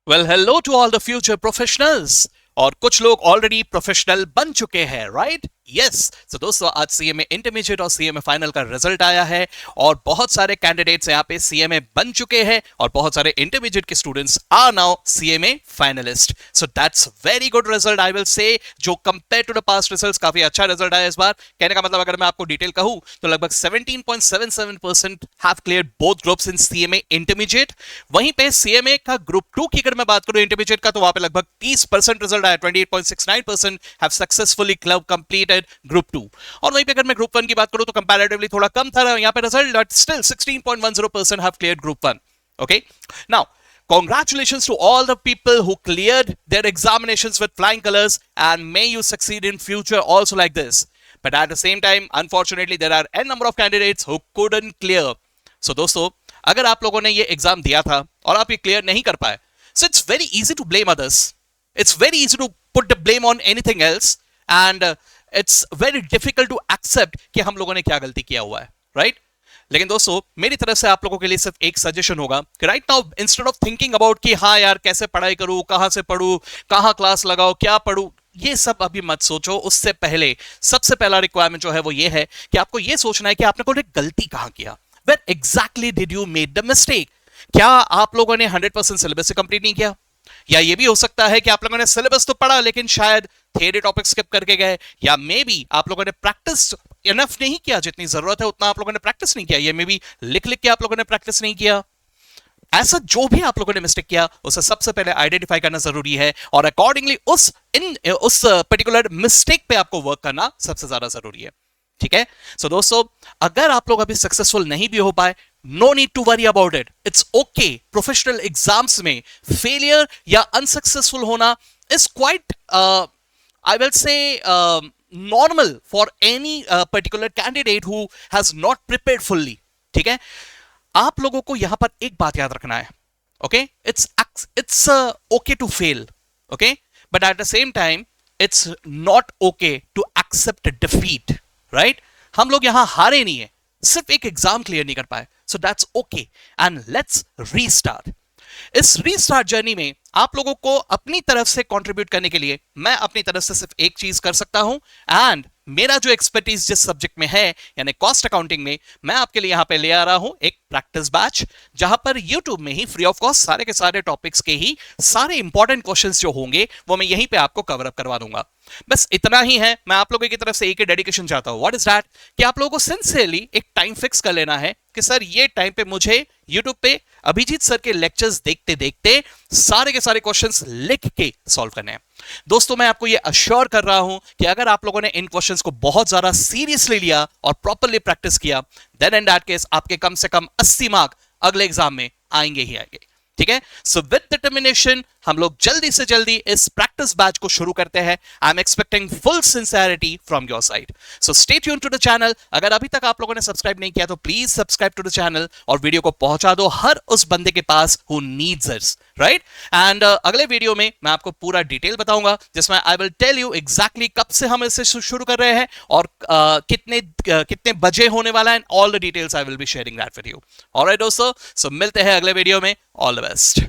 Well hello to all the future professionals. और कुछ लोग ऑलरेडी प्रोफेशनल बन चुके हैं, राइट? यस। तो दोस्तों, आज सीएमए इंटरमीडिएट और सीएमए फाइनल का रिजल्ट आया है और बहुत सारे कैंडिडेट्स यहाँ पे सीएमए बन चुके हैं और बहुत सारे इंटरमीडिएट के students are now CMA finalist. So that's very good result, I will say. जो compare to the past results काफी अच्छा रिजल्ट आया इस बार। कहने का मतलब, अगर मैं आपको डिटेल कहूं तो लगभग 17.77% have cleared both groups in CMA intermediate. वहीं पे सीएमए का ग्रुप 2 की अगर मैं बात करूं इंटरमीडिएट का, तो वहां पे लगभग 30% रिजल्ट आया। 28.69% हैव सक्सेसफुली कंप्लीटेड ग्रुप 2। और वहीं पे अगर मैं ग्रुप 1 की बात करूं तो कंपैरेटिवली थोड़ा कम था यहां पे result, but still 16.10% have cleared group 1। Okay, now congratulations to all the people who cleared their examinations with flying colors, and may you succeed in future also like this. But at the same time, unfortunately, there are n number of candidates who couldn't clear. So दोस्तों, अगर आप लोगों ने ये exam दिया था और आप ये क्लियर नहीं कर पाए, so it's very easy to blame others. It's very easy to put the blame on anything else, and it's very difficult to accept कि हम लोगों ने क्या गलती किया हुआ है, right? लेकिन दोस्तों, मेरी तरफ से आप लोगों के लिए सिर्फ एक सजेशन होगा कि right now, instead of thinking about कि हाँ यार कैसे पढ़ाई करूं, कहां से पढ़ूं, कहां क्लास लगाओ, क्या पढ़ूं, ये सब अभी मत सोचो। उससे पहले सबसे पहला रिक्वायरमेंट जो है वो ये है कि आपको ये सोचना है कि आपने कोई गलती कहां किया। Where exactly did you made the mistake? क्या आप लोगों ने 100% सिलेबस से कंप्लीट नहीं किया? या ये भी हो सकता है कि आप लोगों ने सिलेबस तो पढ़ा लेकिन शायद थियरी टॉपिक स्किप करके गए, या मे बी आप लोगों ने प्रैक्टिस इनफ नहीं किया, जितनी जरूरत है उतना आप लोगों ने प्रैक्टिस नहीं किया, ये मे बी लिख लिख के आप लोगों ने प्रैक्टिस नहीं किया। ऐसा जो भी आप लोगों ने मिस्टेक किया, उसे सबसे पहले आइडेंटिफाई करना जरूरी है और अकॉर्डिंगली उस पर्टिकुलर मिस्टेक पे आपको वर्क करना सबसे ज्यादा जरूरी है। ठीक है? सो दोस्तों, अगर आप लोग अभी सक्सेसफुल नहीं भी हो पाए, no need to worry about it, it's okay. Professional exams में फेलियर या अनसक्सेसफुल होना is quite, I will say, normal for any particular candidate who has not prepared fully. ठीक है? आप लोगों को यहां पर एक बात याद रखना है, okay? It's okay to fail, okay, but at the same time it's not okay to accept defeat, right? हम लोग यहां हारे नहीं है, सिर्फ एक एग्जाम क्लियर नहीं कर पाए, so that's okay and let's restart. इस रीस्टार्ट जर्नी में आप लोगों को अपनी तरफ से कंट्रीब्यूट करने के लिए मैं अपनी तरफ से सिर्फ एक चीज कर सकता हूं, एंड मेरा जो एक्सपर्टीज जिस सब्जेक्ट में है, यानी कॉस्ट अकाउंटिंग में, मैं आपके लिए यहां पे ले आ रहा हूं एक प्रैक्टिस बैच, जहां पर YouTube में ही फ्री ऑफ कॉस्ट सारे के सारे टॉपिक्स के ही सारे इंपॉर्टेंट क्वेश्चंस जो होंगे वो मैं यहीं पे आपको कवर अप करवा दूंगा। बस इतना ही है, मैं आप लोगों की तरफ से एक ही डेडिकेशन चाहता हूं। What is that? कि आप लोगों को सिंसियरली एक टाइम फिक्स कर लेना है कि सर ये टाइम पे मुझे YouTube पे अभिजीत सर के लेक्चर्स देखते देखते सारे के सारे क्वेश्चंस लिख के सॉल्व करने हैं। दोस्तों, मैं आपको ये अश्योर कर रहा हूं कि अगर आप लोगों ने इन क्वेश्चंस को बहुत ज्यादा सीरियसली लिया और प्रॉपर्ली प्रैक्टिस किया, देन इन दैट केस आपके कम से कम 80 मार्क अगले एग्जाम में आएंगे ही आएंगे। ठीक है? सो विद डिटर्मिनेशन हम लोग जल्दी से जल्दी इस प्रैक्टिस बैच को शुरू करते हैं। I am expecting full sincerity from your side, so stay tune to the channel. अगर अभी तक आप लोगों ने सब्सक्राइब नहीं किया तो please subscribe to the channel और वीडियो को पहुंचा दो हर उस बंदे के पास who needs it, right? And अगले वीडियो में मैं आपको पूरा डिटेल बताऊंगा, जिसमें I will tell you exactly कब से हम इसे शुरू कर रहे हैं और कितने बजे होने वाला है, and all the details I will be sharing that with you. Alright दोस्तों, सो मिलते हैं अगले वीडियो में। All the best.